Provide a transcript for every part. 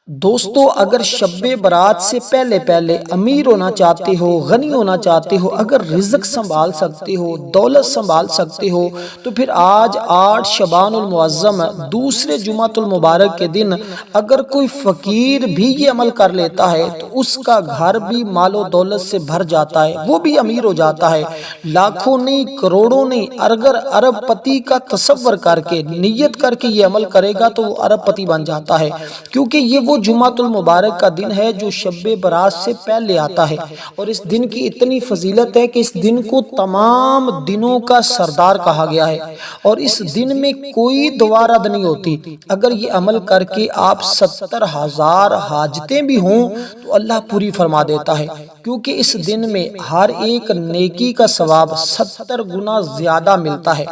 دوستو، اگر شب برات سے پہلے پہلے امیر ہونا چاہتے ہو، غنی ہونا چاہتے ہو، اگر رزق سنبھال سکتے ہو، دولت سنبھال سکتے ہو، تو پھر آج 8 شعبان المعظم دوسرے جمعۃ المبارک کے دن اگر کوئی فقیر بھی یہ عمل کر لیتا ہے تو اس کا گھر بھی مال و دولت سے بھر جاتا ہے، وہ بھی امیر ہو جاتا ہے۔ لاکھوں نہیں، کروڑوں نہیں، اگر ارب پتی کا تصور کر کے نیت کر کے یہ عمل کرے گا تو وہ ارب پتی بن جاتا ہے، کیونکہ یہ وہ جمعۃ المبارک کا دن ہے جو شب برات سے پہلے آتا ہے، اور اس دن کی اتنی فضیلت ہے کہ اس دن کو تمام دنوں کا سردار کہا گیا ہے، اور اس دن میں کوئی دعا رد نہیں ہوتی۔ اگر یہ عمل کر کے آپ 70,000 حاجتیں بھی ہوں تو اللہ پوری فرما دیتا ہے، کیونکہ اس دن میں ہر ایک نیکی کا ثواب 70 گنا زیادہ ملتا ہے۔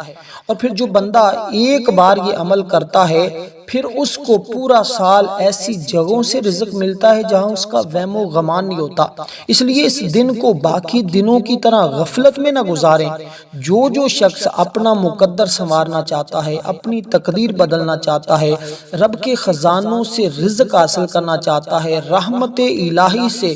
اور پھر جو بندہ ایک بار یہ عمل کرتا ہے پھر اس کو پورا سال ایسی جگہوں سے رزق ملتا ہے جہاں اس کا وہم و گمان نہیں ہوتا۔ اس لیے اس دن کو باقی دنوں کی طرح غفلت میں نہ گزاریں۔ جو شخص اپنا مقدر سنوارنا چاہتا ہے، اپنی تقدیر بدلنا چاہتا ہے، رب کے خزانوں سے رزق حاصل کرنا چاہتا ہے، رحمت الہی سے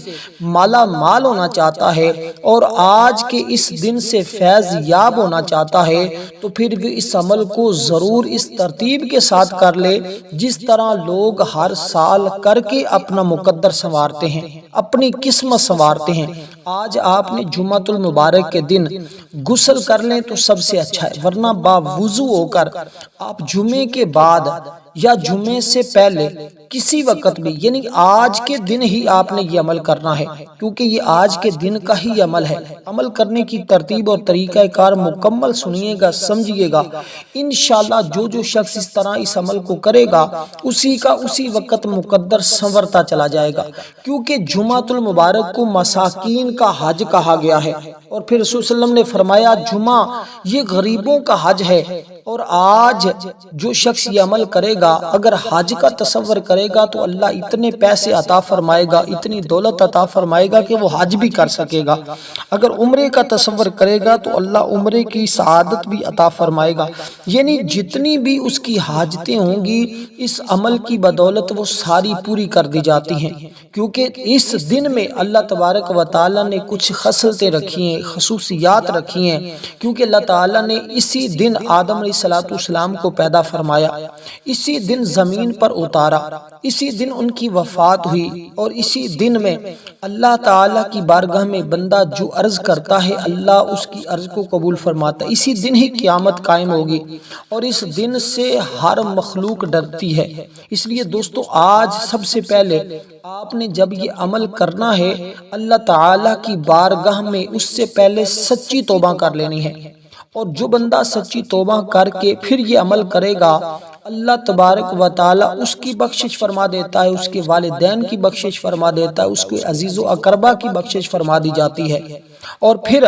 مالا مال ہونا چاہتا ہے، اور آج کے اس دن سے فیض یاب ہونا چاہتا ہے، تو پھر بھی اس عمل کو ضرور اس ترتیب کے ساتھ کر لے جس طرح لوگ ہر سال کر کے اپنا مقدر سنوارتے ہیں، اپنی قسمت سنوارتے ہیں۔ آج آپ نے جمعۃ المبارک کے دن غسل کر لیں تو سب سے اچھا ہے، ورنہ باوضو ہو کر آپ جمعے کے بعد یا جمعے سے پہلے کسی وقت بھی، یعنی آج کے دن ہی آپ نے یہ عمل کرنا ہے، کیونکہ یہ آج کے دن کا ہی عمل ہے۔ عمل کرنے کی ترتیب اور طریقہ کار مکمل سنیے گا، سمجھیے گا، انشاءاللہ جو شخص اس طرح اس عمل کو کرے گا اسی کا اسی وقت مقدر سنورتا چلا جائے گا، کیونکہ جمعۃ المبارک کو مساکین کا حج کہا گیا ہے، اور پھر رسول صلی اللہ علیہ وسلم نے فرمایا جمعہ یہ غریبوں کا حج ہے۔ اور آج جو شخص یہ عمل کرے گا، اگر حج کا تصور کرے گا تو اللہ اتنے پیسے عطا فرمائے گا، اتنی دولت عطا فرمائے گا کہ وہ حج بھی کر سکے گا۔ اگر عمرے کا تصور کرے گا تو اللہ عمرے کی سعادت بھی عطا فرمائے گا، یعنی جتنی بھی اس کی حاجتیں ہوں گی اس عمل کی بدولت وہ ساری پوری کر دی جاتی ہیں، کیونکہ اس دن میں اللہ تبارک و تعالیٰ نے کچھ خصلتیں رکھی ہیں، خصوصیات رکھی ہیں، کیونکہ اللہ تعالیٰ نے اسی دن آدم علیہ السلام کو پیدا فرمایا، اسی دن زمین پر اتارا، اسی دن ان کی وفات ہوئی، اور اسی دن میں اللہ تعالیٰ کی بارگاہ میں بندہ جو عرض کرتا ہے اللہ اس کی عرض کو قبول فرماتا ہے، اسی دن ہی قیامت قائم ہوگی، اور اس دن سے ہر مخلوق ڈرتی ہے۔ اس لیے دوستو، آج سب سے پہلے آپ نے جب یہ عمل کرنا ہے اللہ تعالیٰ کی بارگاہ میں اس سے پہلے سچی توبہ کر لینی ہے، اور جو بندہ سچی توبہ کر کے پھر یہ عمل کرے گا اللہ تبارک و تعالی اس کی بخشش فرما دیتا ہے، اس کے والدین کی بخشش فرما دیتا ہے، اس کے عزیز و اقربا کی بخشش فرما دی جاتی ہے۔ اور پھر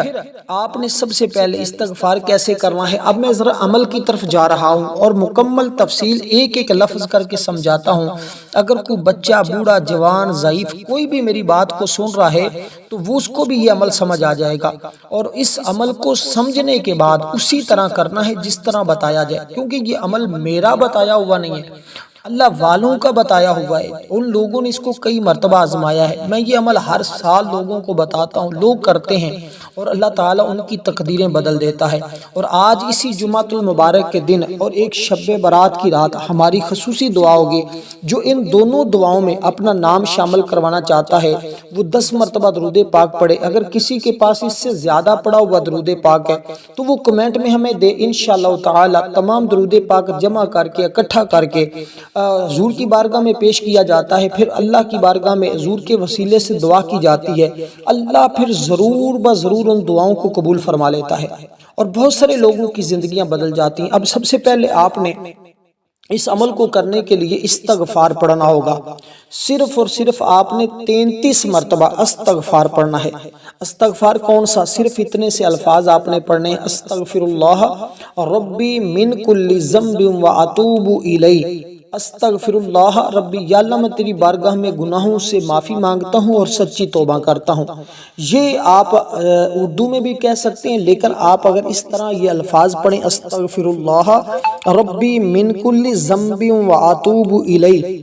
آپ نے سب سے پہلے استغفار کیسے کرنا ہے، اب میں ذرا عمل کی طرف جا رہا ہوں اور مکمل تفصیل ایک ایک لفظ کر کے سمجھاتا ہوں۔ اگر کوئی بچہ، بوڑھا، جوان، ضعیف کوئی بھی میری بات کو سن رہا ہے تو وہ اس کو بھی یہ عمل سمجھ آ جائے گا، اور اس عمل کو سمجھنے کے بعد اسی طرح کرنا ہے جس طرح بتایا جائے، کیونکہ یہ عمل میرا بتایا ہوا نہیں ہے، اللہ والوں کا بتایا ہوا ہے، ان لوگوں نے اس کو کئی مرتبہ آزمایا ہے۔ میں یہ عمل ہر سال لوگوں کو بتاتا ہوں، لوگ کرتے ہیں، اور اللہ تعالیٰ ان کی تقدیریں بدل دیتا ہے۔ اور آج اسی جمعۃ المبارک کے دن اور ایک شب برات کی رات ہماری خصوصی دعا ہوگی، جو ان دونوں دعاؤں میں اپنا نام شامل کروانا چاہتا ہے وہ 10 مرتبہ درود پاک پڑھے۔ اگر کسی کے پاس اس سے زیادہ پڑھا ہوا درود پاک ہے تو وہ کمنٹ میں ہمیں دے، انشاءاللہ تعالی تمام درود پاک جمع کر کے اکٹھا کر کے حضور کی بارگاہ میں پیش کیا جاتا ہے، پھر اللہ کی بارگاہ میں حضور کے وسیلے سے دعا کی جاتی ہے، اللہ پھر ضرور بضرور ان دعاؤں کو قبول فرما لیتا ہے، اور بہت سارے لوگوں کی زندگیاں بدل جاتی ہیں۔ اب سب سے پہلے آپ نے اس عمل کو کرنے کے لیے استغفار پڑھنا ہوگا، صرف اور صرف آپ نے 33 مرتبہ استغفار پڑھنا ہے۔ استغفار کون سا؟ صرف اتنے سے الفاظ آپ نے پڑھنے ہیں، استغفر اللہ ربی من کل ذنب و اتوب الیہ، استغفر اللہ ربی، یا اللہ میں تیری بارگاہ میں گناہوں سے معافی مانگتا ہوں اور سچی توبہ کرتا ہوں۔ یہ آپ اردو میں بھی کہہ سکتے ہیں، لیکن آپ اگر اس طرح یہ الفاظ پڑھیں، استغفر اللہ ربی من کل ذنب و اتوب الیہ،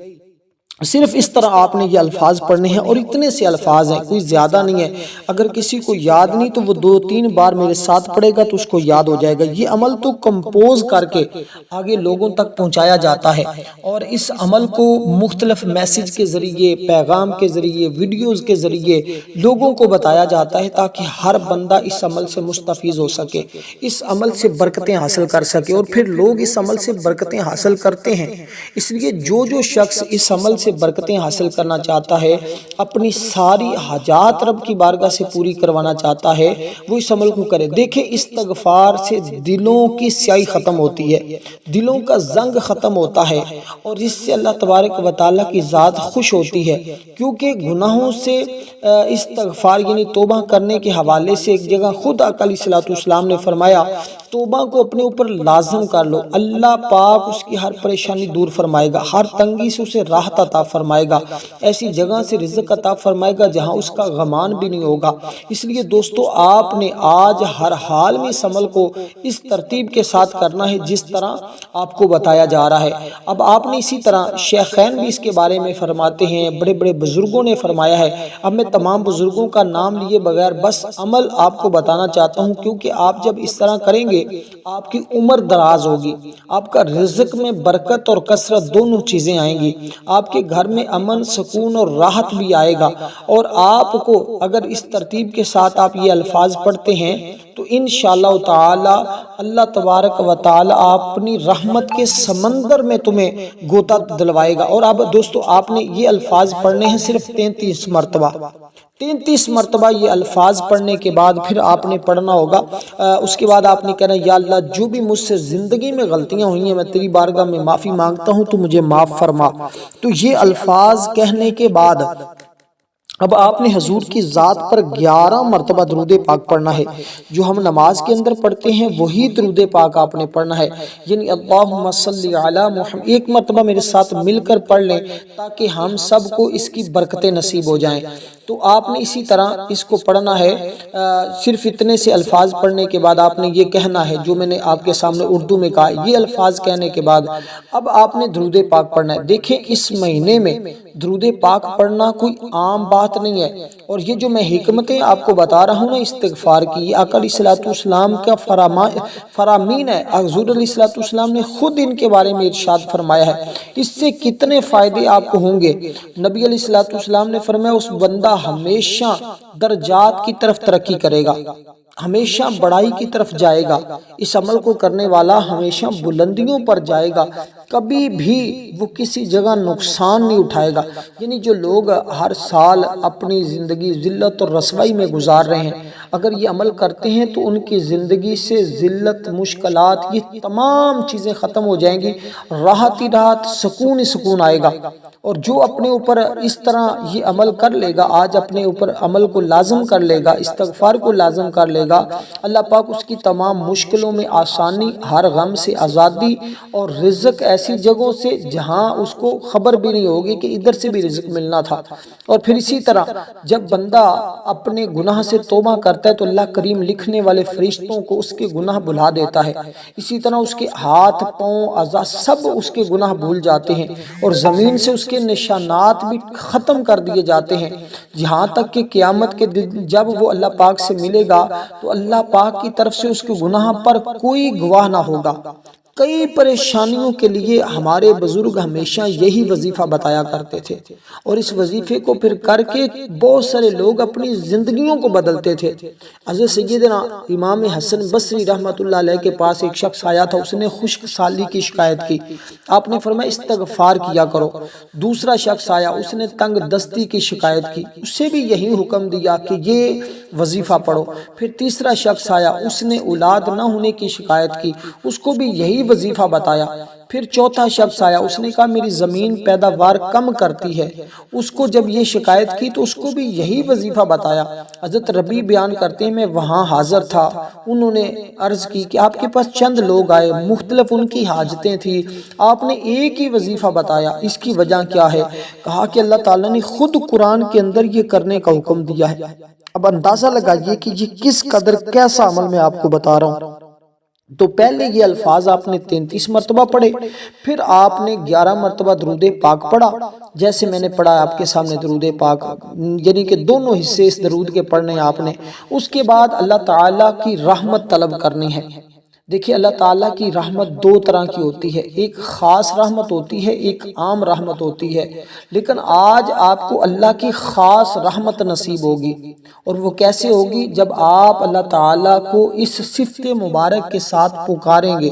صرف اس طرح آپ نے یہ الفاظ پڑھنے ہیں، اور اتنے سے الفاظ ہیں، کوئی زیادہ نہیں ہے۔ اگر کسی کو یاد نہیں تو وہ 2-3 بار میرے ساتھ پڑھے گا تو اس کو یاد ہو جائے گا۔ یہ عمل تو کمپوز کر کے آگے لوگوں تک پہنچایا جاتا ہے، اور اس عمل کو مختلف میسج کے ذریعے، پیغام کے ذریعے، ویڈیوز کے ذریعے لوگوں کو بتایا جاتا ہے، تاکہ ہر بندہ اس عمل سے مستفیض ہو سکے، اس عمل سے برکتیں حاصل کر سکے، اور پھر لوگ اس عمل سے برکتیں حاصل کرتے ہیں۔ اس لیے جو شخص اس عمل سے برکتیں حاصل کرنا چاہتا ہے، اپنی ساری حاجات رب کی بارگاہ سے پوری کروانا چاہتا ہے، وہ اس عمل کو کرے۔ دیکھیں، استغفار سے دلوں کی سیاہی ختم ہوتی ہے، دلوں کا زنگ ختم ہوتا ہے، اور اس سے اللہ تبارک و تعالیٰ کی ذات خوش ہوتی ہے، کیونکہ گناہوں سے استغفار یعنی توبہ کرنے کے حوالے سے ایک جگہ خود آقا علیہ السلام نے فرمایا، توبہ کو اپنے اوپر لازم کر لو، اللہ پاک اس کی ہر پریشانی دور فرمائے گا، ہر تنگی سے اسے راحت عطا فرمائے گا، ایسی جگہ سے رزق عطا فرمائے گا جہاں اس کا غمان بھی نہیں ہوگا۔ اس لیے دوستو، آپ نے آج ہر حال میں اس عمل کو اس ترتیب کے ساتھ کرنا ہے جس طرح آپ کو بتایا جا رہا ہے۔ اب آپ نے اسی طرح شیخین بھی اس کے بارے میں فرماتے ہیں، بڑے بڑے بزرگوں نے فرمایا ہے۔ اب میں تمام بزرگوں کا نام لیے بغیر بس عمل آپ کو بتانا چاہتا ہوں، کیونکہ آپ جب اس طرح کریں گے آپ کی عمر دراز ہوگی، آپ کا رزق میں برکت اور کثرت دونوں چیزیں آئیں گی، آپ کے گھر میں امن، سکون اور راحت بھی آئے گا، اور آپ کو اگر اس ترتیب کے ساتھ آپ یہ الفاظ پڑھتے ہیں تو انشاءاللہ تعالی اللہ تبارک و تعالی اپنی رحمت کے سمندر میں تمہیں گوتا دلوائے گا۔ اور اب دوستو، آپ نے یہ الفاظ پڑھنے ہیں صرف 33 مرتبہ۔ 33 مرتبہ یہ الفاظ پڑھنے کے بعد پھر آپ نے پڑھنا ہوگا، اس کے بعد آپ نے کہنا، یا اللہ جو بھی مجھ سے زندگی میں غلطیاں ہوئی ہیں میں تیری بارگاہ میں معافی مانگتا ہوں، تو مجھے معاف فرما۔ تو یہ الفاظ کہنے کے بعد اب آپ نے حضور کی ذات پر 11 مرتبہ درود پاک پڑھنا ہے۔ جو ہم نماز کے اندر پڑھتے ہیں وہی درود پاک آپ نے پڑھنا ہے، یعنی اللہم صلی علی محمد۔ ایک مرتبہ میرے ساتھ مل کر پڑھ لیں تاکہ ہم سب کو اس کی برکتیں نصیب ہو جائیں۔ تو آپ نے اسی طرح اس کو پڑھنا ہے، صرف اتنے سے الفاظ پڑھنے کے بعد آپ نے یہ کہنا ہے جو میں نے آپ کے سامنے اردو میں کہا۔ یہ الفاظ کہنے کے بعد اب آپ نے درود پاک پڑھنا ہے۔ دیکھیں، اس مہینے میں درود پاک پڑھنا کوئی عام بات نہیں ہے، اور یہ جو میں حکمتیں آپ کو بتا رہا ہوں نا استغفار کی، یہ آقا علیہ السلام کا فرامین ہے۔ حضور علیہ السلام نے خود ان کے بارے میں ارشاد فرمایا ہے۔ اس سے کتنے فائدے آپ کو ہوں گے۔ نبی علیہ السلام نے فرمایا، اس بندہ ہمیشہ درجات کی طرف ترقی کرے گا، ہمیشہ بڑائی کی طرف جائے گا، اس عمل کو کرنے والا ہمیشہ بلندیوں پر جائے گا، کبھی بھی وہ کسی جگہ نقصان نہیں اٹھائے گا۔ یعنی جو لوگ ہر سال اپنی زندگی ذلت اور رسوائی میں گزار رہے ہیں، اگر یہ عمل کرتے ہیں تو ان کی زندگی سے ذلت، مشکلات، یہ تمام چیزیں ختم ہو جائیں گی، راحت ہی راحت، سکون ہی سکون آئے گا۔ اور جو اپنے اوپر اس طرح یہ عمل کر لے گا، آج اپنے اوپر عمل کو لازم کر لے گا، استغفار کو لازم کر لے گا، اللہ پاک اس کی تمام مشکلوں میں آسانی، ہر غم سے آزادی، اور رزق ایسی جگہوں سے جہاں اس کو خبر بھی نہیں ہوگی کہ ادھر سے بھی رزق ملنا تھا۔ اور پھر اسی طرح جب بندہ اپنے گناہ سے توبہ کرتا ہے تو اللہ کریم لکھنے والے فرشتوں کو اس کے گناہ بھلا دیتا ہے، اسی طرح اس کے ہاتھ، پاؤں، اعضاء سب اس کے گناہ بھول جاتے ہیں، اور زمین سے اس کے نشانات بھی ختم کر دیے جاتے ہیں، یہاں تک کہ قیامت کے دن جب وہ اللہ پاک سے ملے گا تو اللہ پاک کی طرف سے اس کے گناہ پر کوئی گواہ نہ ہوگا۔ کئی پریشانیوں کے لیے ہمارے بزرگ ہمیشہ یہی وظیفہ بتایا کرتے تھے، اور اس وظیفے کو پھر کر کے بہت سارے لوگ اپنی زندگیوں کو بدلتے تھے۔ حضرت سیدنا امام حسن بصری رحمۃ اللہ علیہ کے پاس ایک شخص آیا تھا، اس نے خشک سالی کی شکایت کی، آپ نے فرمایا استغفار کیا کرو۔ دوسرا شخص آیا، اس نے تنگ دستی کی شکایت کی، اس سے بھی یہی حکم دیا کہ یہ وظیفہ پڑھو۔ پھر تیسرا شخص آیا، اس نے اولاد نہ ہونے کی شکایت کی، اس کو بھی یہی وظیفہ بتایا۔ پھر چوتھا شخص آیا، اس نے کہا میری زمین پیداوار کم کرتی ہے، اس کو جب یہ شکایت کی تو اس کو بھی یہی وظیفہ بتایا۔ حضرت ربیع بیان کرتے ہیں میں وہاں حاضر تھا، انہوں نے عرض کی کہ آپ کے پاس چند لوگ آئے، مختلف ان کی حاجتیں تھی، آپ نے ایک ہی وظیفہ بتایا، اس کی وجہ کیا ہے؟ کہا کہ اللہ تعالیٰ نے خود قرآن کے اندر یہ کرنے کا حکم دیا ہے۔ اب اندازہ لگائیے کہ یہ کس قدر کیسا عمل میں آپ کو بتا رہا ہوں۔ تو پہلے یہ الفاظ آپ نے 33 مرتبہ پڑھے، پھر آپ نے 11 مرتبہ درود پاک پڑھا، جیسے میں نے پڑھا آپ کے سامنے درود پاک، یعنی کہ دونوں حصے اس درود کے پڑھنے آپ نے۔ اس کے بعد اللہ تعالیٰ کی رحمت طلب کرنی ہے۔ دیکھیے اللہ تعالیٰ کی رحمت دو طرح کی ہوتی ہے، ایک خاص رحمت ہوتی ہے، ایک عام رحمت ہوتی ہے، لیکن آج آپ کو اللہ کی خاص رحمت نصیب ہوگی، اور وہ کیسے ہوگی؟ جب آپ اللہ تعالیٰ کو اس صفت مبارک کے ساتھ پکاریں گے،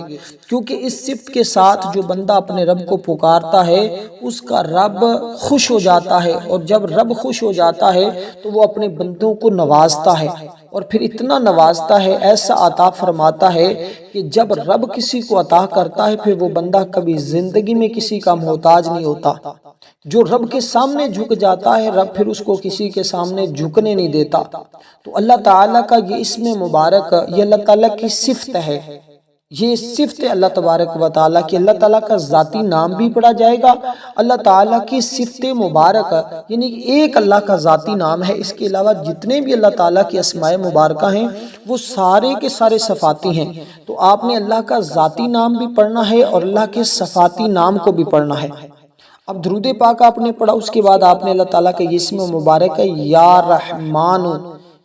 کیونکہ اس صفت کے ساتھ جو بندہ اپنے رب کو پکارتا ہے اس کا رب خوش ہو جاتا ہے، اور جب رب خوش ہو جاتا ہے تو وہ اپنے بندوں کو نوازتا ہے، اور پھر اتنا نوازتا ہے، ایسا عطا فرماتا ہے کہ جب رب کسی کو عطا کرتا ہے پھر وہ بندہ کبھی زندگی میں کسی کا محتاج نہیں ہوتا۔ جو رب کے سامنے جھک جاتا ہے، رب پھر اس کو کسی کے سامنے جھکنے نہیں دیتا۔ تو اللہ تعالیٰ کا یہ اسم مبارک، یہ اللہ تعالیٰ کی صفت ہے، یہ صفت اللہ تبارک و تعالیٰ کی۔ اللہ تعالیٰ کا ذاتی نام بھی پڑھا جائے گا، اللہ تعالیٰ کی صفت مبارک، یعنی ایک اللہ کا ذاتی نام ہے، اس کے علاوہ جتنے بھی اللہ تعالیٰ کی اسماء مبارکہ ہیں وہ سارے کے سارے صفاتی ہیں۔ تو آپ نے اللہ کا ذاتی نام بھی پڑھنا ہے اور اللہ کے صفاتی نام کو بھی پڑھنا ہے۔ اب درود پاک آپ نے پڑھا، اس کے بعد آپ نے اللہ تعالیٰ کا یہ اسم مبارک ہے یا رحمان،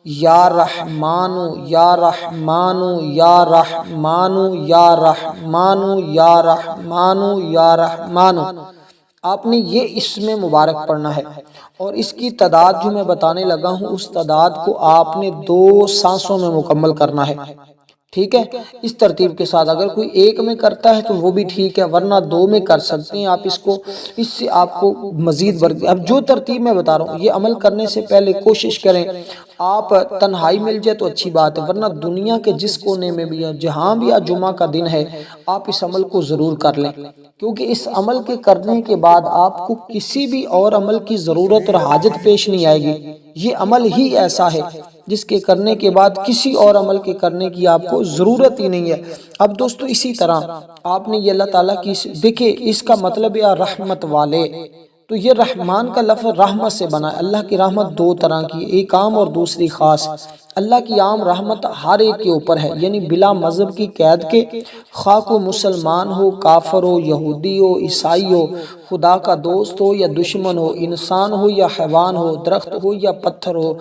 یا رحمان، یا رحمان، یا رحمان، یا رحمان، یا رحمان، یا رحمان، آپ نے یہ اسم مبارک پڑھنا ہے۔ اور اس کی تعداد جو میں بتانے لگا ہوں، اس تعداد کو آپ نے 2 سانسوں میں مکمل کرنا ہے، ٹھیک ہے؟ اس ترتیب کے ساتھ اگر کوئی ایک میں کرتا ہے تو وہ بھی ٹھیک ہے، ورنہ 2 میں کر سکتے ہیں آپ اس کو، اس سے آپ کو مزید اب جو ترتیب میں بتا رہا ہوں یہ عمل کرنے سے پہلے کوشش کریں، آپ تنہائی مل جائے تو اچھی بات ہے، ورنہ دنیا کے جس کونے میں بھی ہے، جہاں بھی آج جمعہ کا دن ہے، آپ اس عمل کو ضرور کر لیں، کیونکہ اس عمل کے کرنے کے بعد آپ کو کسی بھی اور عمل کی ضرورت اور حاجت پیش نہیں آئے گی۔ یہ عمل ہی ایسا ہے جس کے کرنے کے بعد کسی اور عمل کے کرنے کی آپ کو ضرورت ہی نہیں ہے۔ اب دوستو اسی طرح آپ نے یہ اللہ تعالیٰ کی، دیکھیں اس کا مطلب ہے رحمت والے، تو یہ رحمان کا لفظ رحمت سے بنا ہے۔ اللہ کی رحمت 2 طرح کی، ایک عام اور دوسری خاص۔ اللہ کی عام رحمت ہر ایک کے اوپر ہے، یعنی بلا مذہب کی قید کے، خواہ کو مسلمان ہو، کافر ہو، یہودی ہو، عیسائی ہو، خدا کا دوست ہو یا دشمن ہو، انسان ہو یا حیوان ہو، درخت ہو یا پتھر ہو،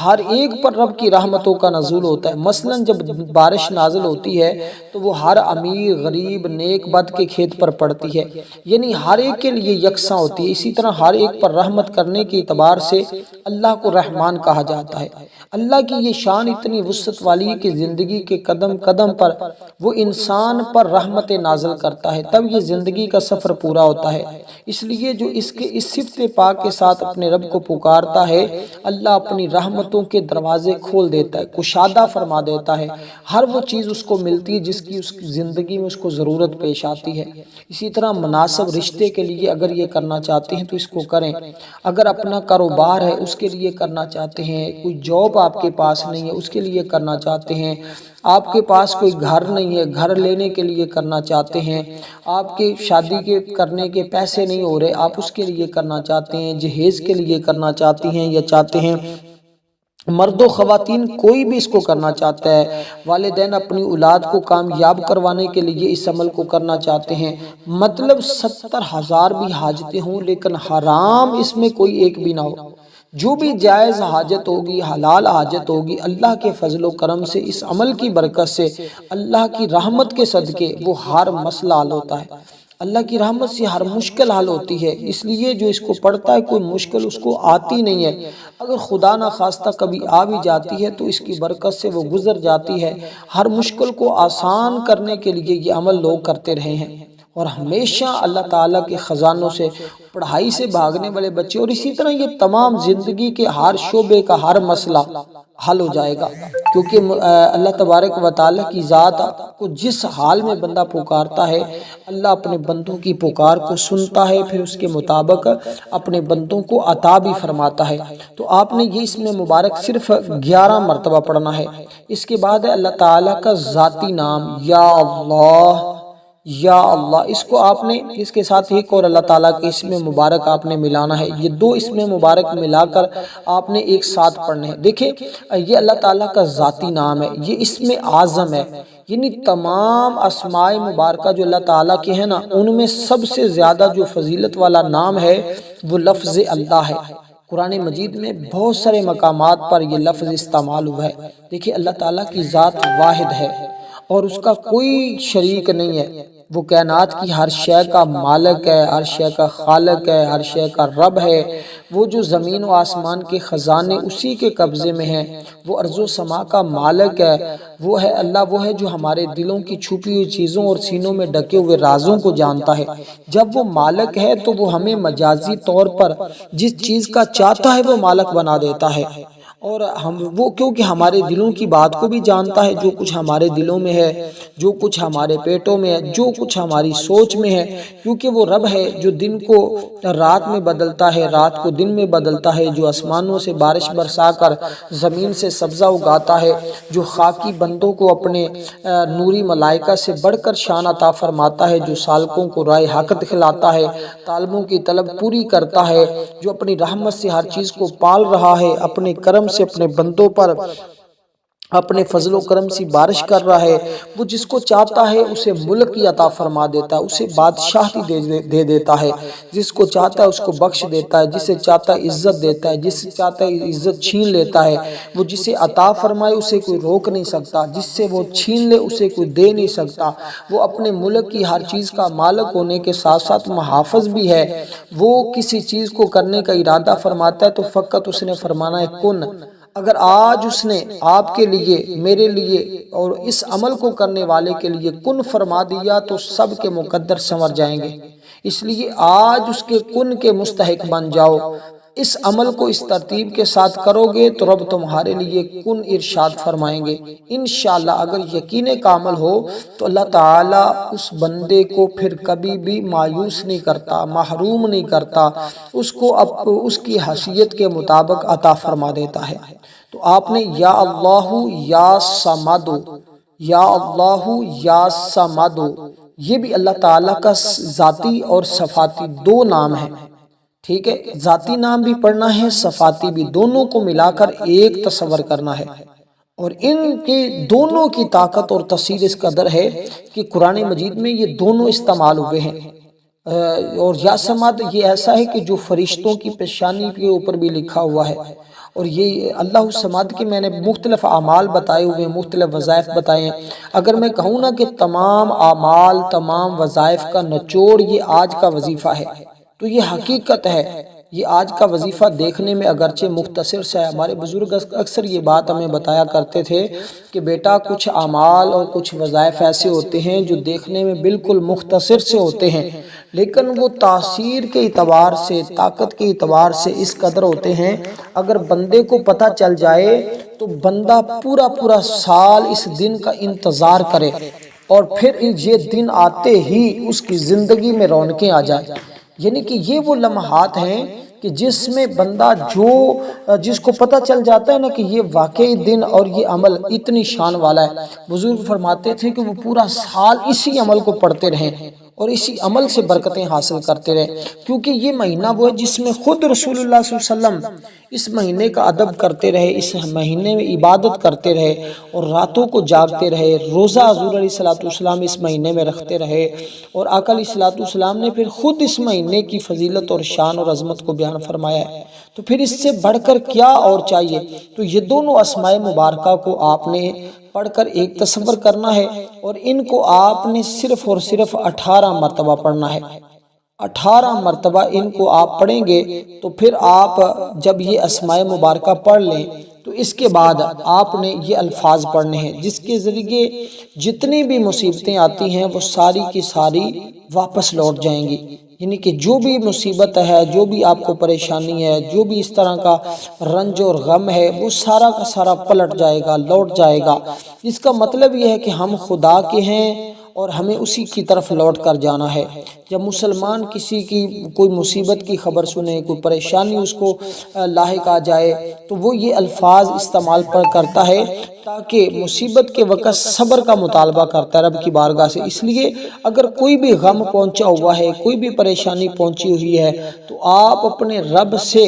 ہر ایک پر رب کی رحمتوں کا نزول ہوتا ہے۔ مثلا جب بارش نازل ہوتی ہے تو وہ ہر امیر، غریب، نیک، بد کے کھیت پر پڑتی ہے، یعنی ہر ایک کے لیے یکساں ہوتی ہے۔ اسی طرح ہر ایک پر رحمت کرنے کے اعتبار سے اللہ کو رحمان کہا جاتا ہے۔ اللہ کی یہ شان اتنی وسعت والی ہے کہ زندگی کے قدم قدم پر وہ انسان پر رحمت نازل کرتا ہے، تب یہ زندگی کا سفر پورا ہوتا ہے۔ اس لیے جو اس صفت پاک کے ساتھ اپنے رب کو پکارتا ہے، اللہ اپنی رحمتوں کے دروازے کھول دیتا ہے، کشادہ فرما دیتا ہے، ہر وہ چیز اس کو ملتی ہے جس کی اس کی زندگی میں اس کو ضرورت پیش آتی ہے۔ اسی طرح مناسب رشتے کے لیے اگر یہ کرنا چاہتے ہیں تو اس کو کریں، اگر اپنا کاروبار ہے اس کے لیے کرنا چاہتے ہیں، کوئی جاب آپ کے پاس نہیں ہے اس کے لیے کرنا چاہتے ہیں، آپ کے پاس کوئی گھر نہیں ہے گھر لینے کے لیے کرنا چاہتے ہیں، آپ کے شادی کے کرنے کے پیسے نہیں ہو رہے آپ اس کے لیے کرنا چاہتے ہیں، جہیز کے لیے کرنا چاہتی ہیں یا چاہتے ہیں، مرد و خواتین کوئی بھی اس کو کرنا چاہتا ہے، والدین اپنی اولاد کو کامیاب کروانے کے لیے اس عمل کو کرنا چاہتے ہیں، مطلب 70,000 بھی حاجتیں ہوں لیکن حرام اس میں کوئی ایک بھی نہ ہو، جو بھی جائز حاجت ہوگی، حلال حاجت ہوگی، اللہ کے فضل و کرم سے، اس عمل کی برکت سے، اللہ کی رحمت کے صدقے وہ ہر مسئلہ حل ہوتا ہے، اللہ کی رحمت سے ہر مشکل حل ہوتی ہے۔ اس لیے جو اس کو پڑھتا ہے کوئی مشکل اس کو آتی نہیں ہے، اگر خدا نہ خواستہ کبھی آ بھی جاتی ہے تو اس کی برکت سے وہ گزر جاتی ہے۔ ہر مشکل کو آسان کرنے کے لیے یہ عمل لوگ کرتے رہے ہیں، اور ہمیشہ اللہ تعالیٰ کے خزانوں سے، پڑھائی سے بھاگنے والے بچے، اور اسی طرح یہ تمام زندگی کے ہر شعبے کا ہر مسئلہ حل ہو جائے گا، کیونکہ اللہ تبارک و تعالیٰ کی ذات کو جس حال میں بندہ پکارتا ہے اللہ اپنے بندوں کی پکار کو سنتا ہے، پھر اس کے مطابق اپنے بندوں کو عطا بھی فرماتا ہے۔ تو آپ نے یہ اس میں مبارک صرف 11 مرتبہ پڑھنا ہے۔ اس کے بعد ہے اللہ تعالیٰ کا ذاتی نام، یا اللہ، یا اللہ، اس کو آپ نے اس کے ساتھ ایک اور اللہ تعالیٰ کے اسم مبارک آپ نے ملانا ہے، یہ دو اسم مبارک ملا کر آپ نے ایک ساتھ پڑھنے ہیں۔ دیکھیں یہ اللہ تعالیٰ کا ذاتی نام ہے، یہ اسم اعظم ہے، یعنی تمام اسماء مبارکہ جو اللہ تعالیٰ کے ہیں نا، ان میں سب سے زیادہ جو فضیلت والا نام ہے وہ لفظ اللہ ہے۔ قرآن مجید میں بہت سارے مقامات پر یہ لفظ استعمال ہوا ہے۔ دیکھیں اللہ تعالیٰ کی ذات واحد ہے اور اس کا کوئی شریک نہیں ہے، وہ کائنات کی ہر شے کا مالک ہے، ہر شے کا خالق ہے، ہر شے کا رب ہے، وہ جو زمین و آسمان کے خزانے اسی کے قبضے میں ہیں، وہ ارض و سما کا مالک ہے، وہ ہے اللہ، وہ ہے جو ہمارے دلوں کی چھپی ہوئی چیزوں اور سینوں میں ڈھکے ہوئے رازوں کو جانتا ہے۔ جب وہ مالک ہے تو وہ ہمیں مجازی طور پر جس چیز کا چاہتا ہے وہ مالک بنا دیتا ہے، اور وہ کیونکہ ہمارے دلوں کی بات کو بھی جانتا ہے، جو کچھ ہمارے دلوں میں ہے، جو کچھ ہمارے پیٹوں میں ہے، جو کچھ ہماری سوچ میں ہے، کیونکہ وہ رب ہے جو دن کو رات میں بدلتا ہے، رات کو دن میں بدلتا ہے، جو آسمانوں سے بارش برسا کر زمین سے سبزہ اگاتا ہے، جو خاکی بندوں کو اپنے نوری ملائکہ سے بڑھ کر شان عطا فرماتا ہے، جو سالکوں کو رائے حق دکھلاتا ہے، طالبوں کی طلب پوری کرتا ہے، جو اپنی رحمت سے ہر چیز کو پال رہا ہے، اپنے کرم سے اپنے بندوں پر اپنے فضل و کرم سے بارش کر رہا ہے، وہ جس کو چاہتا ہے اسے ملک کی عطا فرما دیتا ہے، اسے بادشاہی دے دیتا ہے، جس کو چاہتا ہے اس کو بخش دیتا ہے، جسے چاہتا ہے عزت دیتا ہے، جس سے چاہتا ہے عزت چھین لیتا ہے، وہ جسے عطا فرمائے اسے کوئی روک نہیں سکتا، جس سے وہ چھین لے اسے کوئی دے نہیں سکتا، وہ اپنے ملک کی ہر چیز کا مالک ہونے کے ساتھ ساتھ محافظ بھی ہے، وہ کسی چیز کو کرنے کا ارادہ فرماتا ہے تو فقط اس نے فرمانا ہے کن۔ اگر آج اس نے آپ کے لیے، میرے لیے اور اس عمل کو کرنے والے کے لیے کن فرما دیا تو سب کے مقدر سنور جائیں گے، اس لیے آج اس کے کن کے مستحق بن جاؤ۔ اس عمل کو اس ترتیب کے ساتھ کرو گے تو رب تمہارے لیے کن ارشاد فرمائیں گے انشاءاللہ۔ اگر یقین کامل ہو تو اللہ تعالیٰ اس بندے کو پھر کبھی بھی مایوس نہیں کرتا، محروم نہیں کرتا، اس کو اس کی حیثیت کے مطابق عطا فرما دیتا ہے۔ تو آپ نے یا اللہ یا صمد، یا اللہ یا صمد، یہ بھی اللہ تعالیٰ کا ذاتی اور صفاتی دو نام ہیں، ٹھیک ہے؟ ذاتی نام بھی پڑھنا ہے، صفاتی بھی، دونوں کو ملا کر ایک تصور کرنا ہے، اور ان کے دونوں کی طاقت اور تاثیر اس قدر ہے کہ قرآن مجید میں یہ دونوں استعمال ہوئے ہیں۔ اور یا صمد یہ ایسا ہے کہ جو فرشتوں کی پیشانی کے اوپر بھی لکھا ہوا ہے، اور یہ اللہ صمد کے میں نے مختلف اعمال بتائے ہوئے ہیں، مختلف وظائف بتائے ہیں۔ اگر میں کہوں نا کہ تمام اعمال، تمام وظائف کا نچوڑ یہ آج کا وظیفہ ہے، تو یہ حقیقت ہے۔ یہ آج کا وظیفہ دیکھنے میں اگرچہ مختصر سا ہے، ہمارے بزرگ اکثر یہ بات ہمیں بتایا کرتے تھے کہ بیٹا کچھ اعمال اور کچھ وظائف ایسے ہوتے ہیں جو دیکھنے میں بالکل مختصر سے ہوتے ہیں، لیکن وہ تاثیر کے اعتبار سے، طاقت کے اعتبار سے اس قدر ہوتے ہیں، اگر بندے کو پتہ چل جائے تو بندہ پورا سال اس دن کا انتظار کرے، اور پھر یہ دن آتے ہی اس کی زندگی میں رونقیں آ جائیں۔ یعنی کہ یہ وہ لمحات ہیں کہ جس میں بندہ جس کو پتہ چل جاتا ہے نا کہ یہ واقعی دن اور یہ عمل اتنی شان والا ہے، بزرگ فرماتے تھے کہ وہ پورا سال اسی عمل کو پڑھتے رہیں اور اسی عمل سے برکتیں حاصل کرتے رہیں، کیونکہ یہ مہینہ وہ ہے جس میں خود رسول اللہ صلی اللہ علیہ وسلم اس مہینے کا ادب کرتے رہے، اس مہینے میں عبادت کرتے رہے اور راتوں کو جاگتے رہے، روزہ حضور علیہ السلام اس مہینے میں رکھتے رہے، اور آقا علیہ السلام نے پھر خود اس مہینے کی فضیلت اور شان اور عظمت کو بیان فرمایا ہے، تو پھر اس سے بڑھ کر کیا اور چاہیے؟ تو یہ دونوں اسماء مبارکہ کو آپ نے پڑھ کر ایک تصور کرنا ہے، اور ان کو آپ نے صرف اور صرف 18 مرتبہ پڑھنا ہے۔ 18 مرتبہ ان کو آپ پڑھیں گے تو پھر آپ جب یہ اسماء مبارکہ پڑھ لیں تو اس کے بعد آپ نے یہ الفاظ پڑھنے ہیں جس کے ذریعے جتنی بھی مصیبتیں آتی ہیں وہ ساری کی ساری واپس لوٹ جائیں گی، یعنی کہ جو بھی مصیبت ہے، جو بھی آپ کو پریشانی ہے، جو بھی اس طرح کا رنج اور غم ہے، وہ سارا کا سارا پلٹ جائے گا، لوٹ جائے گا۔ اس کا مطلب یہ ہے کہ ہم خدا کے ہیں اور ہمیں اسی کی طرف لوٹ کر جانا ہے۔ جب مسلمان کسی کی کوئی مصیبت کی خبر سنے، کوئی پریشانی اس کو لاحق آ جائے تو وہ یہ الفاظ استعمال کرتا ہے تاکہ مصیبت کے وقت صبر کا مطالبہ کرتا ہے رب کی بارگاہ سے۔ اس لیے اگر کوئی بھی غم پہنچا ہوا ہے، کوئی بھی پریشانی پہنچی ہوئی ہے، تو آپ اپنے رب سے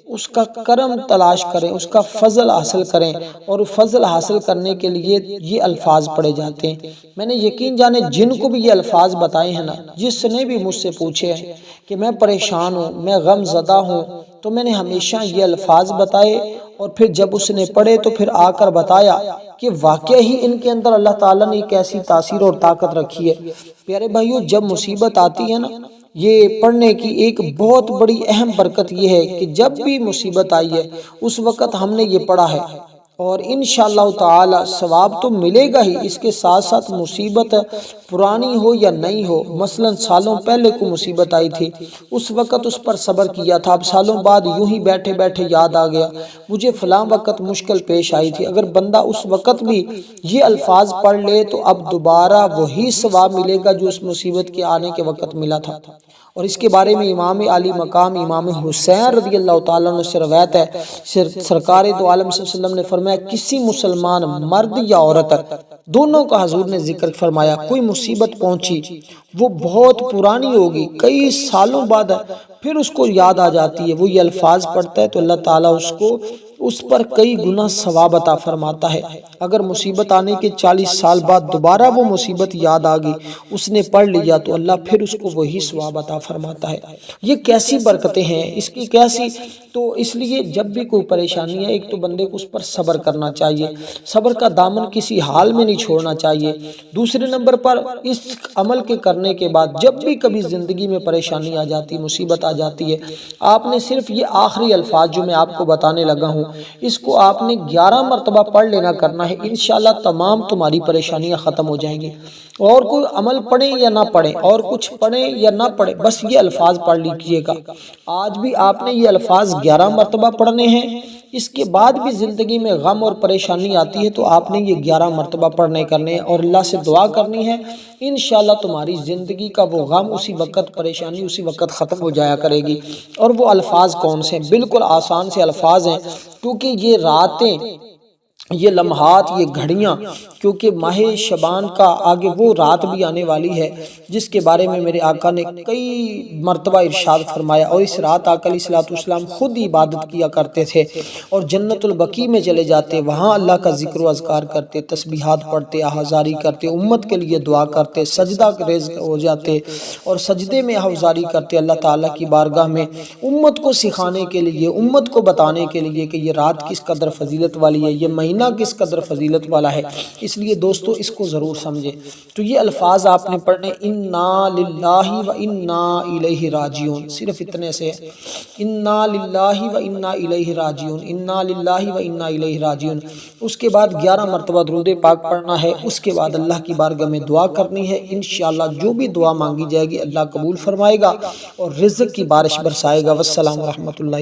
اس کا کرم تلاش کریں، اس کا فضل حاصل کریں، اور فضل حاصل کرنے کے لیے یہ الفاظ پڑھے جاتے ہیں۔ میں نے یقین جانے جن کو بھی یہ الفاظ بتائے ہیں نا، جس نے بھی مجھ سے پوچھے ہیں کہ میں پریشان ہوں، میں غم زدہ ہوں، تو میں نے ہمیشہ یہ الفاظ بتائے، اور پھر جب اس نے پڑھے تو پھر آ کر بتایا کہ واقعی ہی ان کے اندر اللہ تعالیٰ نے ایک ایسی تاثیر اور طاقت رکھی ہے۔ پیارے بھائیو، جب مصیبت آتی ہے نا، یہ پڑھنے کی ایک بہت بڑی اہم برکت یہ ہے کہ جب بھی مصیبت آئی ہے اس وقت ہم نے یہ پڑھا ہے، اور انشاءاللہ تعالی ثواب تو ملے گا ہی، اس کے ساتھ ساتھ مصیبت پرانی ہو یا نئی ہو، مثلا سالوں پہلے کو مصیبت آئی تھی، اس وقت اس پر صبر کیا تھا، اب سالوں بعد یوں ہی بیٹھے بیٹھے یاد آ گیا مجھے فلاں وقت مشکل پیش آئی تھی، اگر بندہ اس وقت بھی یہ الفاظ پڑھ لے تو اب دوبارہ وہی ثواب ملے گا جو اس مصیبت کے آنے کے وقت ملا تھا۔ اور اس کے بارے میں امام علی مقام امام حسین رضی اللہ تعالیٰ عنہ سے روایت ہے، سرکار دو عالم صلی اللہ علیہ وسلم نے فرمایا کسی مسلمان مرد یا عورت دونوں کا حضور نے ذکر فرمایا، کوئی مصیبت پہنچی وہ بہت پرانی ہوگی، کئی سالوں بعد پھر اس کو یاد آ جاتی ہے، وہ یہ الفاظ پڑھتا ہے تو اللہ تعالیٰ اس پر کئی گنا ثواب عطا فرماتا ہے۔ اگر مصیبت آنے کے 40 سال بعد دوبارہ وہ مصیبت یاد آ گئی، اس نے پڑھ لیا تو اللہ پھر اس کو وہی ثواب عطا فرماتا ہے۔ یہ کیسی برکتیں ہیں اس کی، کیسی! تو اس لیے جب بھی کوئی پریشانی ہے، ایک تو بندے کو اس پر صبر کرنا چاہیے، صبر کا دامن کسی حال میں نہیں چھوڑنا چاہیے۔ دوسرے نمبر پر اس عمل کے کرنے کے بعد جب بھی کبھی زندگی میں پریشانی آ جاتی، مصیبت آ جاتی ہے، آپ نے صرف یہ آخری الفاظ جو میں آپ کو بتانے لگا ہوں، اس کو آپ نے 11 مرتبہ پڑھ لینا کرنا ہے، انشاءاللہ تمام تمہاری پریشانیاں ختم ہو جائیں گی۔ اور کوئی عمل پڑھیں یا نہ پڑھیں، اور کچھ پڑھیں یا نہ پڑھیں، بس یہ الفاظ پڑھ لیجئے گا۔ آج بھی آپ نے یہ الفاظ 11 مرتبہ پڑھنے ہیں، اس کے بعد بھی زندگی میں غم اور پریشانی آتی ہے تو آپ نے یہ 11 مرتبہ پڑھنے کرنے ہیں، اور اللہ سے دعا کرنی ہے، انشاءاللہ تمہاری زندگی کا وہ غم اسی وقت، پریشانی اسی وقت ختم ہو جایا کرے گی۔ اور وہ الفاظ کون سے ہیں؟ بالکل آسان سے الفاظ ہیں، کیونکہ یہ راتیں، یہ لمحات، یہ گھڑیاں، کیونکہ ماہ شعبان کا آگے وہ رات بھی آنے والی ہے جس کے بارے میں میرے آقا نے کئی مرتبہ ارشاد فرمایا، اور اس رات آقا علیہ السلام خود عبادت کیا کرتے تھے، اور جنت البقیع میں چلے جاتے، وہاں اللہ کا ذکر و اذکار کرتے، تسبیحات پڑھتے، احاذاری کرتے، امت کے لیے دعا کرتے، سجدہ ریز ہو جاتے، اور سجدے میں احاذاری کرتے اللہ تعالیٰ کی بارگاہ میں، امت کو سکھانے کے لیے، امت کو بتانے کے لیے کہ یہ رات کس قدر فضیلت والی ہے، یہ مہینہ کس قدر فضیلت والا ہے۔ اس لیے دوستو اس کو ضرور سمجھے۔ تو یہ الفاظ آپ نے پڑھنے، انا للہ و انا الیہ راجعون، صرف اتنے سے، انا للہ و انا الیہ راجعون، انا للہ و انا الیہ راجعون۔ اس کے بعد 11 مرتبہ درود پاک پڑھنا ہے، اس کے بعد اللہ کی بارگاہ میں دعا کرنی ہے، انشاءاللہ جو بھی دعا مانگی جائے گی اللہ قبول فرمائے گا اور رزق کی بارش برسائے گا۔ والسلام ورحمۃ اللہ۔